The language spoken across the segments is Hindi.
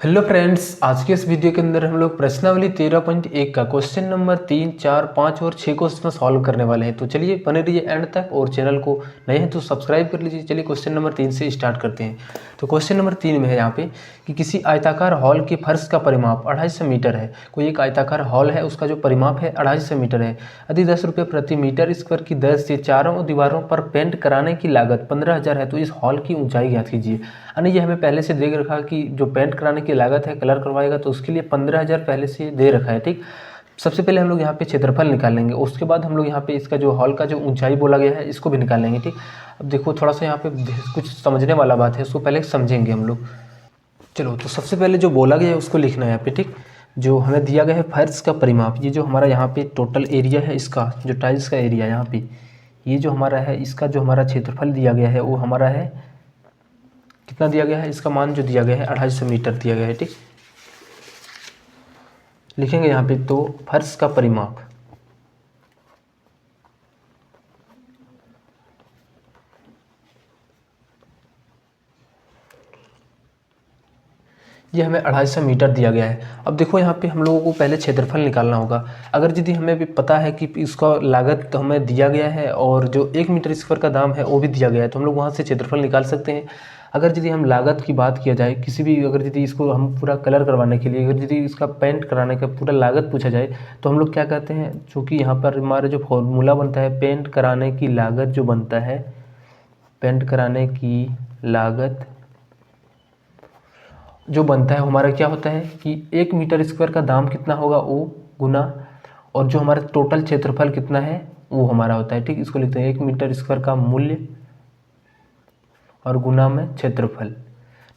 हेलो फ्रेंड्स, आज के इस वीडियो के अंदर हम लोग प्रश्नावली 13.1 का क्वेश्चन नंबर 3, 4, 5 और 6 को इसमें सॉल्व करने वाले हैं। तो चलिए बने रहिए एंड तक और चैनल को नए हैं तो सब्सक्राइब कर लीजिए। चलिए क्वेश्चन नंबर 3 से स्टार्ट करते हैं। तो क्वेश्चन नंबर 3 में है यहाँ पे कि किसी आयताकार हॉल के फर्श का परिमाप 250 मीटर है। कोई एक आयताकार हॉल है, उसका जो परिमाप है 250 मीटर है। यदि 10 रुपये प्रति मीटर स्क्वायर की दर से चारों दीवारों पर पेंट कराने की लागत 15,000 है, तो इस हॉल की ऊंचाई ज्ञात कीजिए। यानी ये हमें पहले से देख रखा कि जो पेंट कराने की लागत है, कलर करवाएगा तो उसके लिए 15,000 पहले से दे रखा है। ठीक, सबसे पहले हम लोग यहाँ पे क्षेत्रफल निकालेंगे, उसके बाद हम लोग यहाँ पे इसका जो हॉल का जो ऊंचाई बोला गया है इसको भी निकालेंगे। ठीक, अब देखो थोड़ा सा यहाँ पे कुछ समझने वाला बात है, उसको पहले समझेंगे हम लोग। चलो, तो सबसे पहले जो बोला गया है उसको लिखना है यहाँ पे। ठीक, जो हमें दिया गया है फर्श का परिमाप, ये जो हमारा यहाँ पे टोटल एरिया है, इसका जो टाइल्स का एरिया यहाँ पे, ये जो हमारा है, इसका जो हमारा क्षेत्रफल दिया गया है वो हमारा है कितना दिया गया है, इसका मान जो दिया गया है 250 मीटर दिया गया है। ठीक, लिखेंगे यहाँ पे तो फर्श का परिमाप, ये हमें 250 मीटर दिया गया है। अब देखो यहाँ पे हम लोगों को पहले क्षेत्रफल निकालना होगा। अगर यदि हमें भी पता है कि इसका लागत तो हमें दिया गया है और जो 1 मीटर स्क्वायर का दाम है वो भी दिया गया है, तो हम लोग वहाँ से क्षेत्रफल निकाल सकते हैं। अगर यदि हम लागत की बात किया जाए किसी भी, अगर यदि इसको हम पूरा कलर करवाने के लिए, अगर यदि इसका पेंट कराने का पूरा लागत पूछा जाए तो हम लोग क्या कहते हैं, चूँकि यहाँ पर हमारा जो फॉर्मूला बनता है पेंट कराने की लागत जो बनता है, पेंट कराने की लागत जो बनता है हमारा क्या होता है कि 1 मीटर स्क्वायर का दाम कितना होगा वो गुना, और जो हमारा टोटल क्षेत्रफल कितना है वो हमारा होता है। ठीक, इसको लिखते हैं 1 मीटर स्क्वायर का मूल्य और गुना में क्षेत्रफल।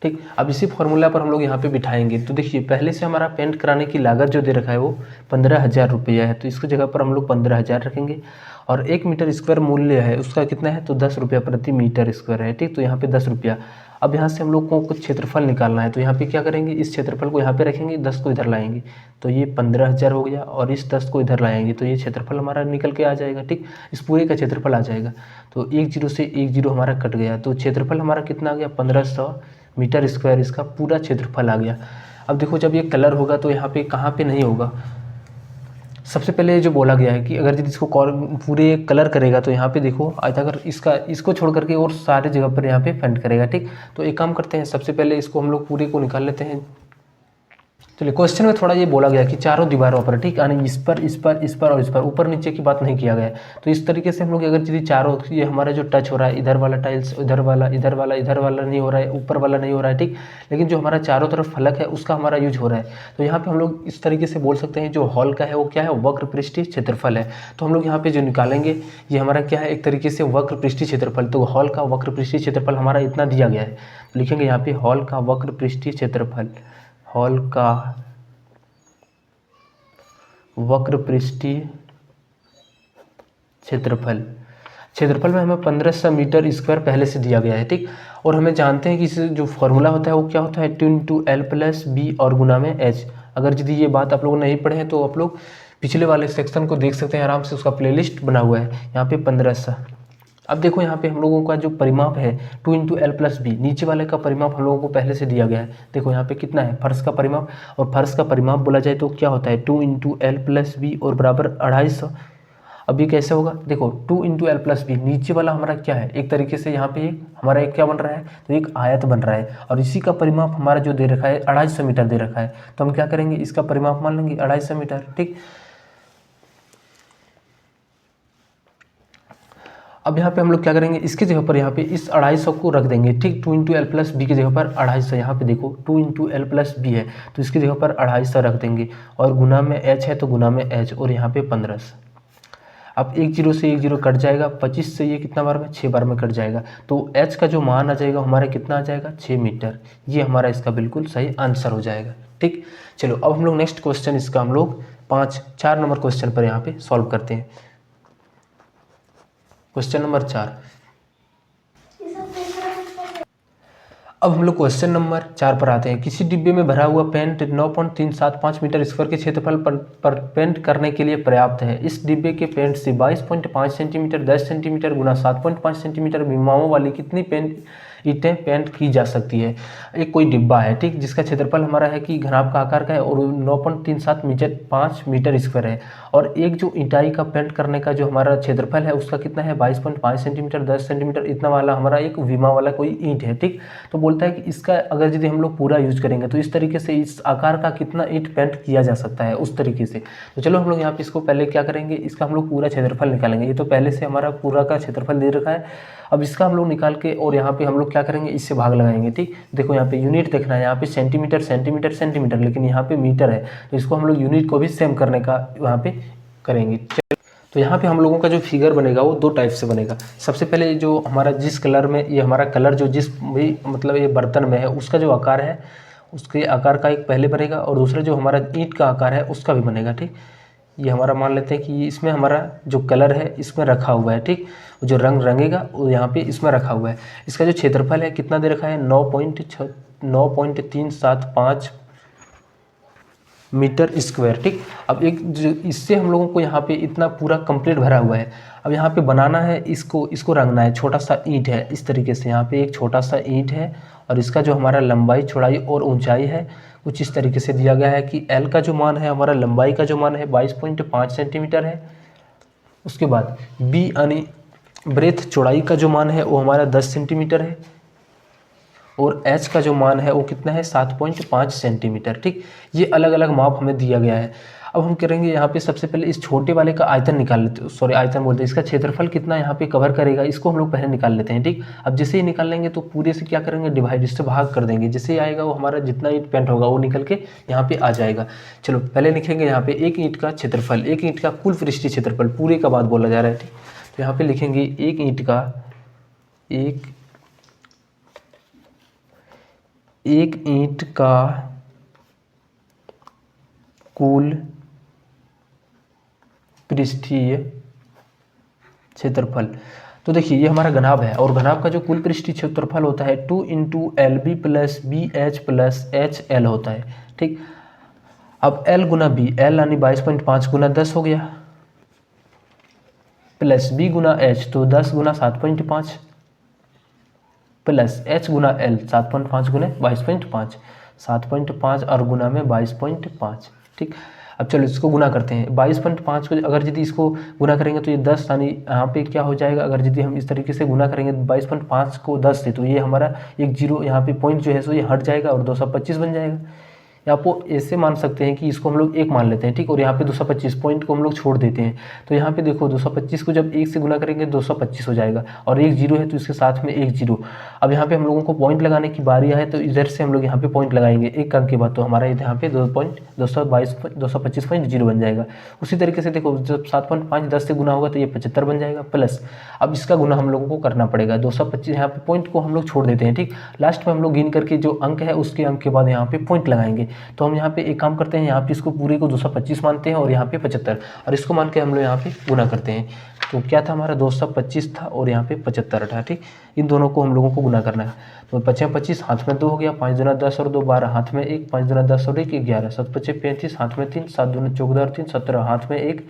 ठीक, अब इसी फॉर्मूला पर हम लोग यहाँ पे बिठाएंगे। तो देखिए पहले से हमारा पेंट कराने की लागत जो दे रखा है वो 15,000 रुपया है, तो इसकी जगह पर हम लोग 15,000 रखेंगे। और 1 मीटर स्क्वायर मूल्य है उसका कितना है, तो 10 रुपया प्रति मीटर स्क्वायर है। ठीक, तो यहाँ पे 10 रुपया। अब यहाँ से हम लोग को कुछ क्षेत्रफल निकालना है, तो यहाँ पे क्या करेंगे, इस क्षेत्रफल को यहाँ पे रखेंगे, 10 को इधर लाएंगे तो ये 15,000 हो गया, और इस 10 को इधर लाएंगे तो ये क्षेत्रफल हमारा निकल के आ जाएगा। ठीक, इस पूरे का क्षेत्रफल आ जाएगा। तो एक जीरो से एक जीरो हमारा कट गया, तो क्षेत्रफल हमारा कितना आ गया, 1500 मीटर स्क्वायर इसका पूरा क्षेत्रफल आ गया। अब देखो जब ये कलर होगा तो यहाँ पे कहाँ पे नहीं होगा, सबसे पहले जो बोला गया है कि अगर यदि इसको पूरे कलर करेगा तो यहाँ पे देखो आयताकार इसको छोड़ करके और सारे जगह पर यहाँ पे पेंट करेगा। ठीक, तो एक काम करते हैं, सबसे पहले इसको हम लोग पूरे को निकाल लेते हैं। चलिए, क्वेश्चन में थोड़ा ये बोला गया कि चारों दीवारों पर, ठीक, यानी इस पर इस पर इस पर और इस पर, ऊपर नीचे की बात नहीं किया गया है। तो इस तरीके से हम लोग अगर यदि चारों, ये हमारा जो टच हो रहा है, इधर वाला टाइल्स इधर वाला इधर वाला इधर वाला नहीं हो रहा है, ऊपर वाला नहीं हो रहा है। ठीक, लेकिन जो हमारा चारों तरफ फलक है उसका हमारा यूज हो रहा है। तो यहाँ पे हम लोग इस तरीके से बोल सकते हैं जो हॉल का है वो क्या है, वक्र पृष्ठीय क्षेत्रफल है। तो हम लोग यहाँ पे जो निकालेंगे ये हमारा क्या है, एक तरीके से वक्र पृष्ठीय क्षेत्रफल। तो हॉल का वक्र पृष्ठीय क्षेत्रफल हमारा इतना दिया गया है, लिखेंगे यहाँ पे हॉल का वक्र पृष्ठीय क्षेत्रफल, हॉल का वक्र पृष्ठीय क्षेत्रफल में हमें 1500 मीटर स्क्वायर पहले से दिया गया है। ठीक, और हमें जानते हैं कि इस जो फॉर्मूला होता है वो क्या होता है, 2 इंटू एल प्लस बी और गुना में एच। अगर यदि ये बात आप लोग नहीं पढ़े हैं तो आप लोग पिछले वाले सेक्शन को देख सकते हैं आराम से, उसका प्लेलिस्ट बना हुआ है यहाँ पे 1500। अब देखो यहाँ पे हम लोगों का जो परिमाप है 2 इंटू एल प्लस बी, नीचे वाले का परिमाप हम लोगों को पहले से दिया गया है। देखो यहाँ पे कितना है फर्श का परिमाप, और फर्श का परिमाप बोला जाए तो क्या होता है 2 इंटू एल प्लस बी और बराबर 250। अब ये कैसे होगा, देखो 2 इंटू एल प्लस बी, नीचे वाला हमारा क्या है, एक तरीके से यहाँ पे हमारा एक क्या बन रहा है, तो एक आयत बन रहा है, और इसी का परिमाप हमारा जो दे रखा है 250 मीटर दे रखा है। तो हम क्या करेंगे, इसका परिमाप मान लेंगे 250 मीटर। ठीक, अब यहाँ पे हम लोग क्या करेंगे, इसके जगह पर यहाँ पे इस 250 को रख देंगे। ठीक, 2 इंटू एल प्लस बी की जगह पर 250, यहाँ पे देखो 2 इंटू एल प्लस बी है तो इसकी जगह पर 250 रख देंगे, और गुना में एच है तो गुना में एच, और यहाँ पे 1500। अब एक जीरो से एक जीरो कट जाएगा, 25 से ये कितना बार में, 6 बार में कट जाएगा। तो एच का जो मान आ जाएगा हमारा कितना आ जाएगा, 6 मीटर। ये हमारा इसका बिल्कुल सही आंसर हो जाएगा। ठीक, चलो अब हम लोग नेक्स्ट क्वेश्चन इसका हम लोग 4 नंबर क्वेश्चन पर यहाँ पे सॉल्व करते हैं। Question number 4। अब हम लोग क्वेश्चन नंबर 4 पर आते हैं। किसी डिब्बे में भरा हुआ पेंट 9.375 मीटर स्क्वायर के क्षेत्रफल पर पेंट करने के लिए पर्याप्त है। इस डिब्बे के पेंट से 22.5 सेंटीमीटर 10 सेंटीमीटर गुना 7.5 सेंटीमीटर विमाओं वाली कितनी पेंट ईंटें पेंट की जा सकती है। एक कोई डिब्बा है, ठीक, जिसका क्षेत्रफल हमारा है कि घनाभ का आकार का है और 9.37 मीटर 5 मीटर स्क्वायर है, और एक जो ईंटाई का पेंट करने का जो हमारा क्षेत्रफल है उसका कितना है 22.5 सेंटीमीटर 10 सेंटीमीटर इतना वाला हमारा एक विमा वाला कोई ईंट है, ठीक। तो बोलता है कि इसका अगर यदि हम लोग पूरा यूज करेंगे तो इस तरीके से इस आकार का कितना ईंट पेंट किया जा सकता है उस तरीके से। तो चलो हम लोग यहाँ पे इसको पहले क्या करेंगे, इसका हम लोग पूरा क्षेत्रफल निकालेंगे। ये तो पहले से हमारा पूरा का क्षेत्रफल दे रखा है, अब इसका हम लोग निकाल के और यहाँ पे हम लोग क्या करेंगे, इससे भाग लगाएंगे, ठीक। देखो यहाँ पे यूनिट देखना है, यहाँ पे सेंटीमीटर सेंटीमीटर सेंटीमीटर, लेकिन यहाँ पे मीटर है, तो इसको हम लोग यूनिट को भी सेम करने का वहाँ पे करेंगे। तो यहाँ पे हम लोगों का जो फिगर बनेगा वो दो टाइप से बनेगा। सबसे पहले जो हमारा जिस कलर में ये हमारा कलर जो जिस भी मतलब ये बर्तन में है उसका जो आकार है उसके आकार का एक पहले बनेगा, और दूसरा जो हमारा ईंट का आकार है उसका भी बनेगा, ठीक। ये हमारा मान लेते हैं कि इसमें हमारा जो कलर है इसमें रखा हुआ है, ठीक, जो रंग रंगेगा वो यहाँ पे इसमें रखा हुआ है। इसका जो क्षेत्रफल है कितना दे रखा है 9.375 मीटर स्क्वायर, ठीक। अब एक जो इससे हम लोगों को यहाँ पे इतना पूरा कंप्लीट भरा हुआ है। अब यहाँ पे बनाना है इसको रंगना है, छोटा सा ईंट है इस तरीके से, यहाँ पे एक छोटा सा ईंट है और इसका जो हमारा लंबाई चौड़ाई और ऊंचाई है कुछ इस तरीके से दिया गया है कि एल का जो मान है हमारा लंबाई का जो मान है 22.5 सेंटीमीटर है। उसके बाद बी यानी ब्रेथ चौड़ाई का जो मान है वो हमारा 10 सेंटीमीटर है, और एच का जो मान है वो कितना है 7.5 सेंटीमीटर, ठीक। ये अलग अलग माप हमें दिया गया है। अब हम करेंगे यहाँ पे सबसे पहले इस छोटे वाले का आयतन निकाल लेते, सॉरी आयतन बोलते हैं, इसका क्षेत्रफल कितना यहाँ पे कवर करेगा इसको हम लोग पहले निकाल लेते हैं, ठीक। अब जैसे ही निकाल लेंगे तो पूरे से क्या करेंगे डिवाइड, इससे भाग कर देंगे, जैसे ही आएगा वो हमारा जितना ईंट पेंट होगा वो निकल के यहाँ पे आ जाएगा। चलो पहले लिखेंगे यहाँ पे एक ईंट का क्षेत्रफल, एक ईंट का कुल पृष्ठीय क्षेत्रफल पूरे का बात बोला जा रहा है, ठीक। तो यहाँ पे लिखेंगे एक ईंट का कुल पृष्ठीय क्षेत्रफल। तो देखिए ये हमारा घनाभ है, और घनाभ का जो कुल पृष्ठीय क्षेत्रफल होता है 2 × LB + BH + HL होता है, ठीक। अब L गुना B, L यानी 22.5 गुना 10 हो गया, प्लस B गुना H तो 10 गुना 7.5 प्लस H गुना L 7.5 गुना 22.5, 7.5 और गुना में 22.5, ठीक। अब चलो इसको गुना करते हैं, 22.5 को अगर यदि इसको गुना करेंगे तो ये 10 यानी यहाँ पे क्या हो जाएगा, अगर यदि हम इस तरीके से गुना करेंगे 22.5 को 10 से तो ये हमारा एक जीरो यहाँ पे पॉइंट जो है सो ये हट जाएगा और 225 बन जाएगा। आपको ऐसे मान सकते हैं कि इसको हम लोग 1 मान लेते हैं, ठीक, और यहाँ पे 225 पॉइंट को हम लोग छोड़ देते हैं। तो यहाँ पे देखो 225 को जब 1 से गुना करेंगे 225 हो जाएगा, और एक जीरो है तो इसके साथ में एक जीरो। अब यहाँ पे हम लोगों को पॉइंट लगाने की बारी आए तो इधर से हम लोग यहाँ पे पॉइंट लगाएंगे एक अंक के बाद, तो हमारा यहाँ पे 225.0 बन जाएगा। उसी तरीके से देखो जब 7.5 10 से गुना होगा तो ये 75 बन जाएगा, प्लस अब इसका गुना हम लोगों को करना पड़ेगा 225, यहाँ पे पॉइंट को हम लोग छोड़ देते हैं, ठीक। लास्ट में हम लोग गिन करके जो अंक है उसके अंक के बाद यहाँ पे पॉइंट लगाएंगे। तो हम यहाँ पे एक काम करते हैं, यहाँ पे इसको पूरे को 225 मानते हैं और यहाँ पे 75, और इसको मान के हम लोग यहाँ पे गुना करते हैं। तो क्या था हमारा 225 था और यहाँ पे 75 था, ठीक। इन दोनों को हम लोगों को गुना करना है। तो 25 हाथ में 2 हो गया, 5 दूना 10 और 2 12, हाथ में 1, 5 दूना 10 और 1 11, 7 25 35, हाथ में 3, 7 दूना 14 और 3 17, हाथ में 1,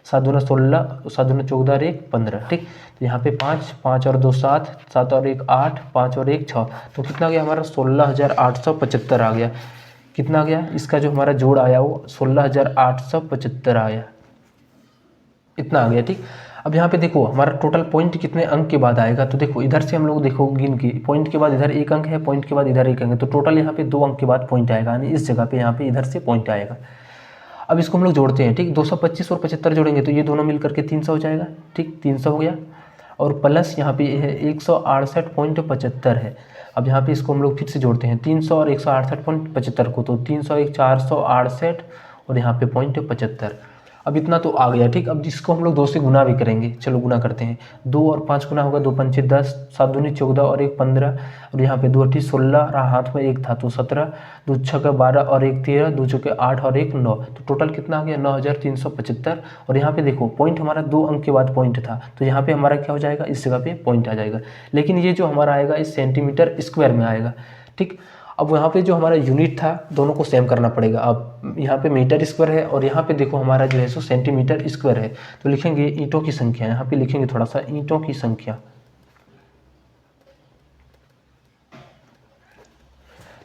7 दूना 16, 7 दूना 14 और 1 15, ठीक। तो यहाँ पे 5, 5 और 2 7, 7 और 1 8, 5 और 1 6, तो कितना आ गया हमारा 16,875 आ गया। कितना आ गया, इसका जो हमारा जोड़ आया वो 16,875 आया, इतना आ गया, ठीक। अब यहाँ पे देखो हमारा टोटल पॉइंट कितने अंक के बाद आएगा, तो देखो इधर से हम लोग देखो गिन के पॉइंट के बाद इधर एक अंक है, पॉइंट के बाद इधर एक अंक है, तो टोटल यहाँ पे 2 अंक के बाद पॉइंट आएगा, यानी इस जगह पे यहाँ पे इधर से पॉइंट आएगा। अब इसको हम लोग जोड़ते हैं, ठीक। 225 और 75 जोड़ेंगे तो ये दोनों मिल करके 300 हो जाएगा, ठीक, 300 हो गया, और प्लस यहाँ पे है 168.75 है। अब यहाँ पे इसको हम लोग फिर से जोड़ते हैं 300 और 168.75 को, तो 300 1 468 और यहाँ पे 0.75। अब इतना तो आ गया, ठीक। अब जिसको हम लोग 2 से गुना भी करेंगे, चलो गुना करते हैं, 2 और 5 गुना होगा, 2 पंचे 10, 7 दूनी 14 और 1 15, और यहाँ पे 2 अठी 16, हाथ में 1 था तो 17, 2 छक्के 12 और 1 13, 2 चौके 8 और 1 9, तो टोटल कितना आ गया 9,375। और यहाँ पे देखो पॉइंट हमारा 2 अंक के बाद पॉइंट था, तो यहाँ पे हमारा क्या हो जाएगा, इस जगह पे पॉइंट आ जाएगा, लेकिन ये जो हमारा आएगा इस सेंटीमीटर स्क्वायर में आएगा, ठीक। अब यहाँ पे जो हमारा यूनिट था दोनों को सेम करना पड़ेगा। अब यहाँ पे मीटर स्क्वायर है और यहाँ पे देखो हमारा जो है सो सेंटीमीटर स्क्वायर है, तो लिखेंगे ईंटों की संख्या, यहाँ पे लिखेंगे थोड़ा सा ईंटों की संख्या।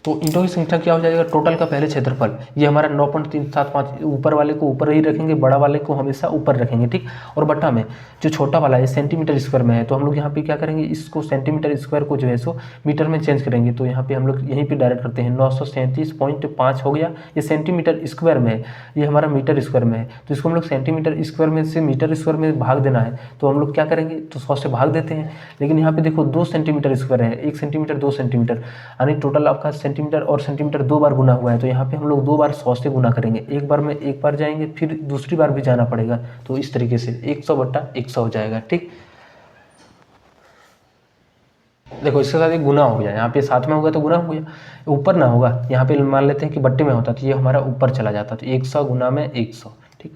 तो ईंटों की संख्या क्या हो जाएगा, टोटल का पहले क्षेत्रफल, ये हमारा 9.375, ऊपर वाले को ऊपर ही रखेंगे, बड़ा वाले को हमेशा ऊपर रखेंगे, ठीक। और बटा में जो छोटा वाला है सेंटीमीटर स्क्वायर में है, तो हम लोग यहाँ पे क्या करेंगे, इसको सेंटीमीटर स्क्वायर को जो है सो मीटर में चेंज करेंगे। तो यहाँ पे हम लोग यहीं पे डायरेक्ट करते हैं, 937.5 हो गया, ये सेंटीमीटर स्क्वायर में है, ये हमारा मीटर स्क्वायर में है। तो इसको हम लोग सेंटीमीटर स्क्वायर में से मीटर स्क्वायर में भाग देना है, तो हम लोग क्या करेंगे, तो 100 से भाग देते हैं। लेकिन यहाँ पे देखो 2 सेंटीमीटर स्क्वायर है, 1 सेंटीमीटर 2 सेंटीमीटर, यानी टोटल आपका सेंटीमीटर और सेंटीमीटर 2 बार गुना हुआ है। तो यहाँ पे हम लोग 2 बार 100 से गुना करेंगे, एक बार में एक बार जाएंगे, फिर दूसरी बार भी जाना पड़ेगा। तो इस तरीके से 100/100 हो जाएगा, ठीक। देखो इसके साथ एक गुना हो गया, यहाँ पे साथ में होगा तो गुना हो गया, ऊपर ना होगा, यहाँ पे मान लेते हैं कि बट्टे में होता तो ये हमारा ऊपर चला जाता, तो 100 गुना में 100, ठीक।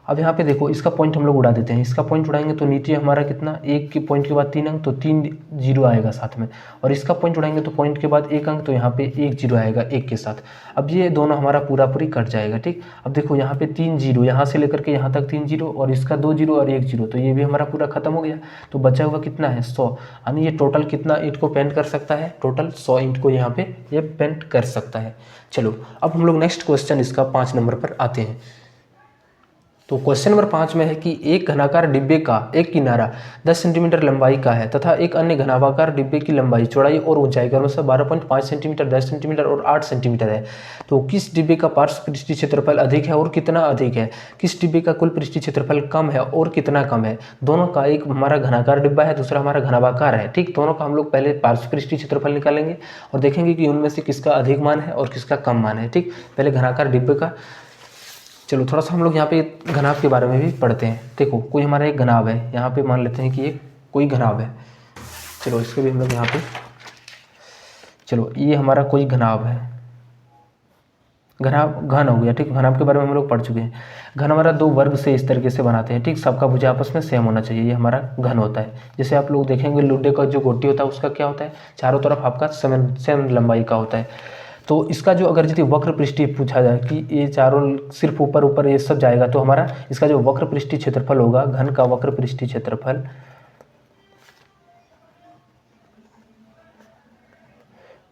अब यहाँ पे देखो इसका पॉइंट हम लोग उड़ा देते हैं, इसका पॉइंट उड़ाएंगे तो नीचे हमारा कितना, 1 के पॉइंट के बाद 3 अंक, तो 3 जीरो आएगा साथ में, और इसका पॉइंट उड़ाएंगे तो पॉइंट के बाद 1 अंक, तो यहाँ पे 1 जीरो आएगा 1 के साथ। अब ये दोनों हमारा पूरा पूरी कट जाएगा, ठीक। अब देखो यहाँ पे 3 जीरो, यहाँ से लेकर के यहाँ तक 3 जीरो, और इसका 2 जीरो और 1 जीरो, तो ये भी हमारा पूरा खत्म हो गया। तो बचा हुआ कितना है, 100, यानी ये टोटल कितना ईंट को पेंट कर सकता है, टोटल 100 ईंट को यहाँ पे ये पेंट कर सकता है। चलो अब हम लोग नेक्स्ट क्वेश्चन इसका 5 नंबर पर आते हैं। तो क्वेश्चन नंबर 5 में है कि एक घनाकार डिब्बे का एक किनारा 10 सेंटीमीटर लंबाई का है तथा एक अन्य घनाभाकार डिब्बे की लंबाई, चौड़ाई और ऊंचाई क्रमशः 12.5 सेंटीमीटर, 10 सेंटीमीटर और 8 सेंटीमीटर है। तो किस डिब्बे का पार्श्व पृष्ठीय क्षेत्रफल अधिक है और कितना अधिक है, किस डिब्बे का कुल पृष्ठीय क्षेत्रफल कम है और कितना कम है। दोनों का, एक हमारा घनाकार डिब्बा है, दूसरा हमारा घनाभाकार है, ठीक। दोनों का हम लोग पहले पार्श्व पृष्ठीय क्षेत्रफल निकालेंगे और देखेंगे कि उनमें से किसका अधिक मान है और किसका कम मान है, ठीक। पहले घनाकार डिब्बे का, चलो थोड़ा सा हम लोग यहाँ पे घनाभ के बारे में भी पढ़ते हैं। देखो कोई हमारा एक घनाभ है, यहाँ पे मान लेते हैं कि एक कोई घनाभ है, चलो इसको भी हम लोग यहाँ पे, चलो ये हमारा कोई घनाभ है, घनाभ घन हो गया, ठीक। घनाभ के बारे में हम लोग पढ़ चुके हैं। घन हमारा 2 वर्ग से इस तरीके से बनाते हैं, ठीक। सबका भुजा आपस में सेम होना चाहिए, ये हमारा घन होता है। जैसे आप लोग देखेंगे लुड्डे का जो गोटी होता है उसका क्या होता है, चारों तरफ आपका सेम लंबाई का होता है। तो इसका जो अगर यदि वक्र पृष्ठीय पूछा जाए कि ये चारों सिर्फ ऊपर ऊपर ये सब जाएगा, तो हमारा इसका जो वक्र पृष्ठीय क्षेत्रफल होगा, घन का वक्र पृष्ठीय क्षेत्रफल,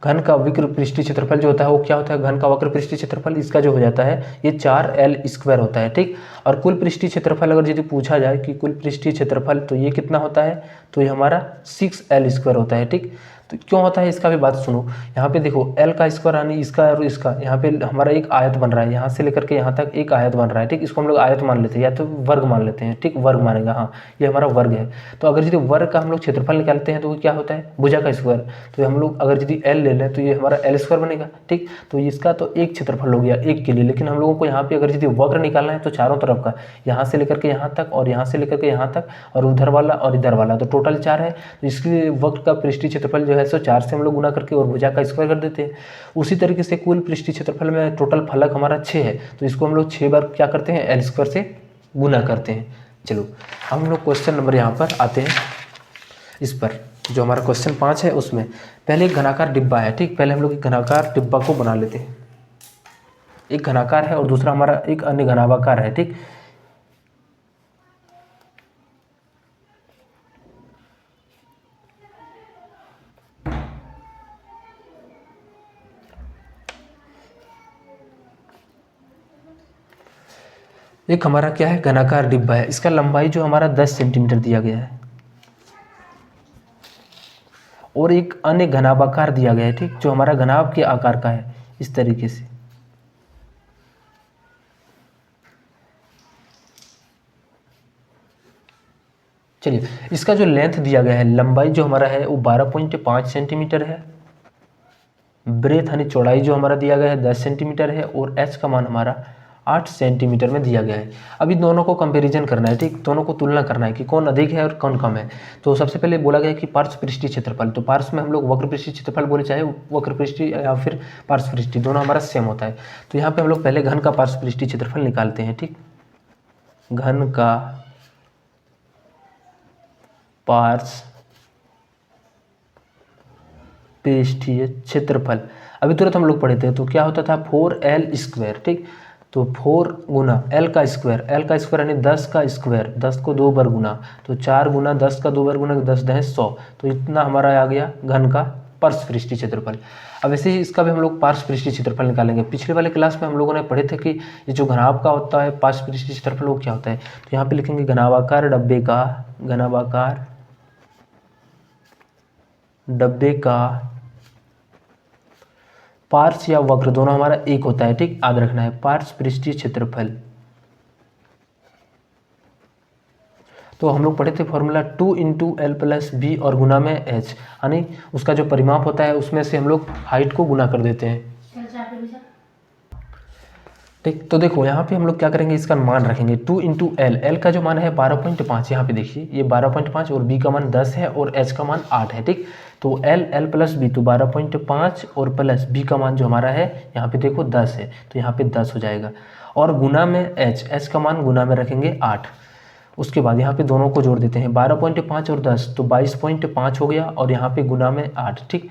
घन का वक्र पृष्ठीय क्षेत्रफल जो होता है वो क्या होता है, घन का वक्र पृष्ठीय क्षेत्रफल इसका जो हो जाता है ये 4l² होता है, ठीक। और कुल पृष्ठीय क्षेत्रफल अगर यदि पूछा जाए कि कुल पृष्ठीय क्षेत्रफल, तो ये कितना होता है, तो ये हमारा 6l² होता है, ठीक। तो क्यों होता है इसका भी बात सुनो। यहाँ पे देखो l का स्क्वायर यानी इसका और इसका, यहाँ पे हमारा एक आयत बन रहा है, यहाँ से लेकर के यहाँ तक एक आयत बन रहा है, ठीक। इसको हम लोग आयत मान लेते हैं या तो वर्ग मान लेते हैं, ठीक। वर्ग मानेगा, हाँ ये हमारा वर्ग है। तो अगर यदि वर्ग का हम लोग क्षेत्रफल निकालते हैं तो वो क्या होता है, भुजा का स्क्वायर। तो हम लोग अगर यदि l ले लें तो ये हमारा l² बनेगा, ठीक। तो इसका तो एक क्षेत्रफल हो गया एक के लिए, लेकिन हम लोगों को यहाँ पे अगर यदि वक्र निकालना है तो चारों तरफ का, यहाँ से लेकर के यहाँ तक और यहाँ से लेकर के यहाँ तक और उधर वाला और इधर वाला, तो टोटल 4 है। तो इसलिए वक्र का पृष्ठीय क्षेत्रफल जो है सो 4 से हम लोग गुना करके और भुजा का स्क्वायर कर देते हैं। उसी तरीके से कुल पृष्ठीय क्षेत्रफल में टोटल फलक हमारा 6 है, तो इसको हम लोग 6 बार क्या करते हैं, l² से गुना करते हैं। चलो हम लोग क्वेश्चन नंबर यहाँ पर आते हैं, इस पर जो हमारा क्वेश्चन 5 है उसमें पहले एक घनाकार डिब्बा है, ठीक। पहले हम लोग एक घनाकार डिब्बा को बना लेते हैं, एक घनाकार है और दूसरा हमारा एक अन्य घनाभाकार है, ठीक। एक हमारा क्या है, घनाकार डिब्बा है, इसका लंबाई जो हमारा 10 सेंटीमीटर दिया गया है और एक अन्य घनाभाकार दिया गया है, ठीक, जो हमारा घनाभ के आकार का है इस तरीके से। चलिए इसका जो लेंथ दिया गया है, लंबाई जो हमारा है वो 12.5 सेंटीमीटर है, ब्रेथ यानी चौड़ाई जो हमारा दिया गया है 10 सेंटीमीटर है और h का मान हमारा 8 सेंटीमीटर में दिया गया है। अभी दोनों को कंपैरिजन करना है, ठीक। दोनों को तुलना करना है कि कौन अधिक है और कौन कम है। तो सबसे पहले बोला गया कि पार्श्व पृष्ठीय क्षेत्रफल, तो पार्श्व में हम लोग वक्र पृष्ठीय क्षेत्रफल बोले, चाहे वक्र पृष्ठीय या फिर पार्श्व पृष्ठीय, दोनों हमारा सेम होता है। तो यहाँ पे हम लोग पहले घन का पार्श्व पृष्ठीय क्षेत्रफल निकालते हैं, ठीक। घन का पार्श्व पृष्ठीय क्षेत्रफल अभी तुरंत हम लोग पढ़े थे, तो क्या होता था 4l², ठीक। तो 4 गुना l का स्क्वायर, l का स्क्वायर यानी 10 का स्क्वायर, 10 को 2 बार गुना, तो 4 गुना 10 का 2 बार गुना, 10 10 100, तो इतना हमारा आ गया घन का पार्श्व पृष्ठीय क्षेत्रफल। अब ऐसे ही इसका भी हम लोग पार्श्व पृष्ठीय क्षेत्रफल निकालेंगे। पिछले वाले क्लास में हम लोगों ने पढ़े थे कि ये जो घनाभ का होता है पार्श्व पृष्ठीय क्षेत्रफल वो क्या होता है। तो यहाँ पे लिखेंगे घनाभाकार डब्बे का पार्श्व या वक्र दोनों हमारा एक होता है, ठीक। याद रखना है पार्श्व पृष्ठीय क्षेत्रफल। तो हम लोग पढ़े थे फॉर्मूला 2 × L + B और गुना में H, यानी उसका जो परिमाप होता है उसमें से हम लोग हाइट को गुना कर देते हैं, ठीक। तो देखो यहाँ पे हम लोग क्या करेंगे, इसका मान रखेंगे 2 × L। L का जो मान है 12.5, यहाँ पे देखिए ये 12.5 और B का मान 10 है और H का मान 8 है, ठीक। तो L + B तो 12.5 और प्लस B का मान जो हमारा है यहाँ पे देखो 10 है, तो यहाँ पे 10 हो जाएगा। और गुना में H का मान गुना में रखेंगे 8। उसके बाद यहाँ पे दोनों को जोड़ देते हैं, 12.5 और 10 तो 22.5 हो गया और यहाँ पे गुना में 8, ठीक।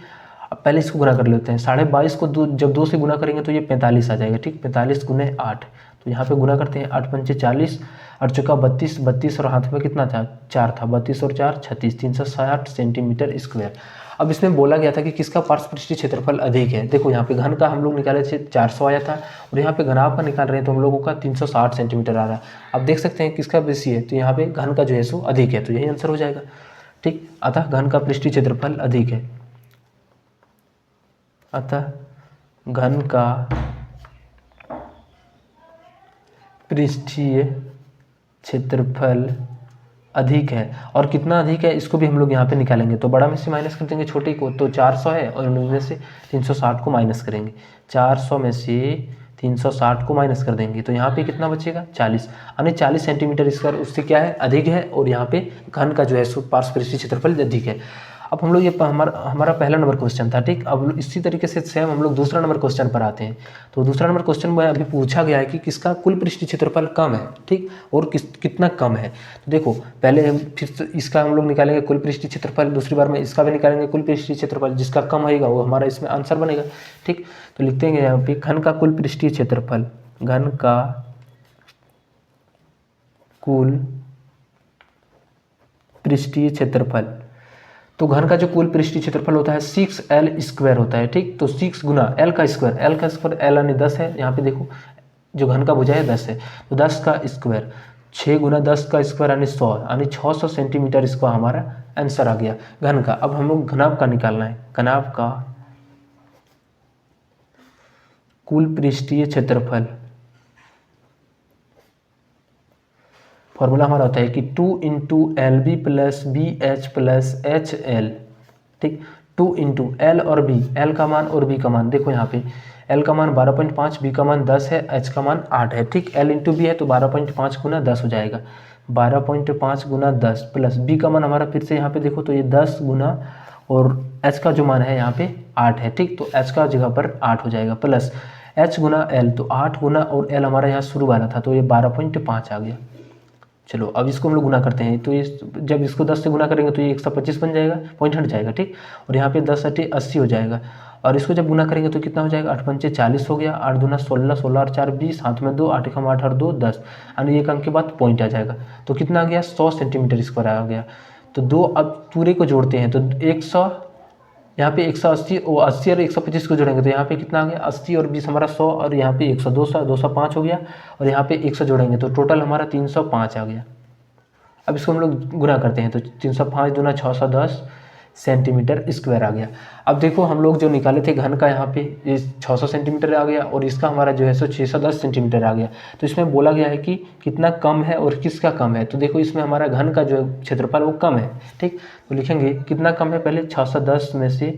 अब पहले इसको गुना कर लेते हैं, 22.5 को जब 2 से गुना करेंगे तो ये 45 आ जाएगा, ठीक। 45 × 8 तो यहाँ पे गुना करते हैं, 8 × 5 = 40, 8 चौका 32, 32 और हाथ में कितना था 4 था, 32 और 4 36, 360 सेंटीमीटर स्क्वायर। अब इसमें बोला गया था कि किसका पार्श्व पृष्ठीय क्षेत्रफल अधिक है। देखो यहाँ पे घन का हम लोग निकाले थे 400 आया था और यहाँ पे घनाभ का निकाल रहे हैं तो हम लोगों का 360 सेंटीमीटर आ रहा है। अब देख सकते हैं किसका बेसी है, तो यहाँ पे घन का जो है सो अधिक है, तो यही आंसर हो जाएगा, ठीक। अतः घन का पृष्ठीय क्षेत्रफल अधिक है, अतः घन का पृष्ठीय क्षेत्रफल अधिक है। और कितना अधिक है इसको भी हम लोग यहाँ पे निकालेंगे। तो बड़ा में से माइनस कर देंगे छोटे को, तो 400 है और उनमें से 360 को माइनस करेंगे, 400 में से 360 को माइनस कर देंगे तो यहाँ पे कितना बचेगा 40, यानी 40 सेंटीमीटर स्क्वायर उससे क्या है अधिक है। और यहाँ पे घन का जो है सो पार्श्व पृष्ठीय क्षेत्रफल अधिक है। अब हम लोग ये हमारा पहला नंबर क्वेश्चन था, ठीक। अब इसी तरीके से सेम हम लोग दूसरा नंबर क्वेश्चन पर आते हैं। तो दूसरा नंबर क्वेश्चन में अभी पूछा गया है कि किसका कुल पृष्ठीय क्षेत्रफल कम है, ठीक, और कितना कम है। तो देखो पहले हम फिर इसका हम लोग निकालेंगे कुल पृष्ठीय क्षेत्रफल, दूसरी बार में इसका भी निकालेंगे कुल पृष्ठीय क्षेत्रफल, जिसका कम होगा वो हमारा इसमें आंसर बनेगा, ठीक। तो लिखते हैं यहाँ पे घन का कुल पृष्ठीय क्षेत्रफल, घन का कुल पृष्ठीय क्षेत्रफल। तो घन का जो कुल पृष्ठीय क्षेत्रफल होता है 6L² होता है, ठीक। तो 6 गुना L का स्क्वायर L यानी 10 है, यहाँ पे देखो जो घन का भुजा है 10 है, तो 10 का स्क्वायर, 6 गुना 10 का स्क्वायर यानी 100, यानी 600 सेंटीमीटर इसका हमारा आंसर आ गया घन का। अब हम लोग घनाभ का निकालना है, घनाभ का कुल पृष्ठीय क्षेत्रफल। फॉर्मूला हमारा होता है कि 2 × LB + BH + HL, ठीक। 2 × L और B, L का मान और B का मान, देखो यहाँ पे L का मान 12.5, B का मान 10 है, H का मान 8 है, ठीक। L × B है तो 12.5 × 10 हो जाएगा, 12.5 × 10 प्लस B का मान हमारा फिर से यहाँ पे देखो तो ये 10 गुना और H का जो मान है यहाँ पे 8 है, ठीक। तो H का जगह पर 8 हो जाएगा प्लस H गुना L, तो 8 गुना और L हमारा यहाँ शुरू वाला था तो ये 12.5 आ गया। चलो अब इसको हम लोग गुना करते हैं, तो ये जब इसको 10 से गुना करेंगे तो ये 125 बन जाएगा, पॉइंट हट जाएगा, ठीक। और यहाँ पे 10 × 80 हो जाएगा और इसको जब गुना करेंगे तो कितना हो जाएगा 8 × 5 = 40 हो गया, 8 दूना 16, 16 और 4 20, हाथ में 2, 8 × 8 और 2 10, यानी एक अंक के बाद पॉइंट आ जाएगा। तो कितना आ गया 100 सेंटीमीटर स्क्वायर आ गया। तो दो अब पूरे को जोड़ते हैं तो 100, यहाँ पे 180 और 80 और 125 को जोड़ेंगे तो यहाँ पे कितना आ गया 80 और 20 हमारा 100 और यहाँ पे 100, 205 हो गया और यहाँ पे 100 जोड़ेंगे तो टोटल हमारा 305 आ गया। अब इसको हम लोग गुना करते हैं तो 305 दूना 610 सेंटीमीटर स्क्वायर आ गया। अब देखो हम लोग जो निकाले थे घन का यहाँ पे ये 600 सेंटीमीटर आ गया और इसका हमारा जो है सो 610 सेंटीमीटर आ गया। तो इसमें बोला गया है कि कितना कम है और किसका कम है। तो देखो इसमें हमारा घन का जो क्षेत्रफल वो कम है, ठीक। तो लिखेंगे कितना कम है, पहले 610 में से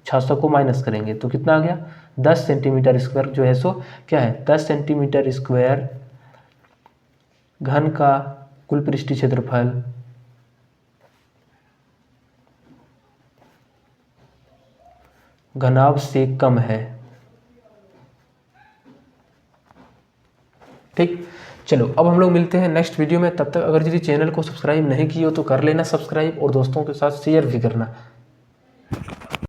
600 को माइनस करेंगे तो कितना आ गया 10 सेंटीमीटर स्क्वायर जो है सो क्या है 10 सेंटीमीटर स्क्वायर घन का कुल पृष्ठीय क्षेत्रफल घनाभ से कम है, ठीक। चलो अब हम लोग मिलते हैं नेक्स्ट वीडियो में, तब तक अगर यदि चैनल को सब्सक्राइब नहीं किए हो तो कर लेना सब्सक्राइब और दोस्तों के साथ शेयर भी करना।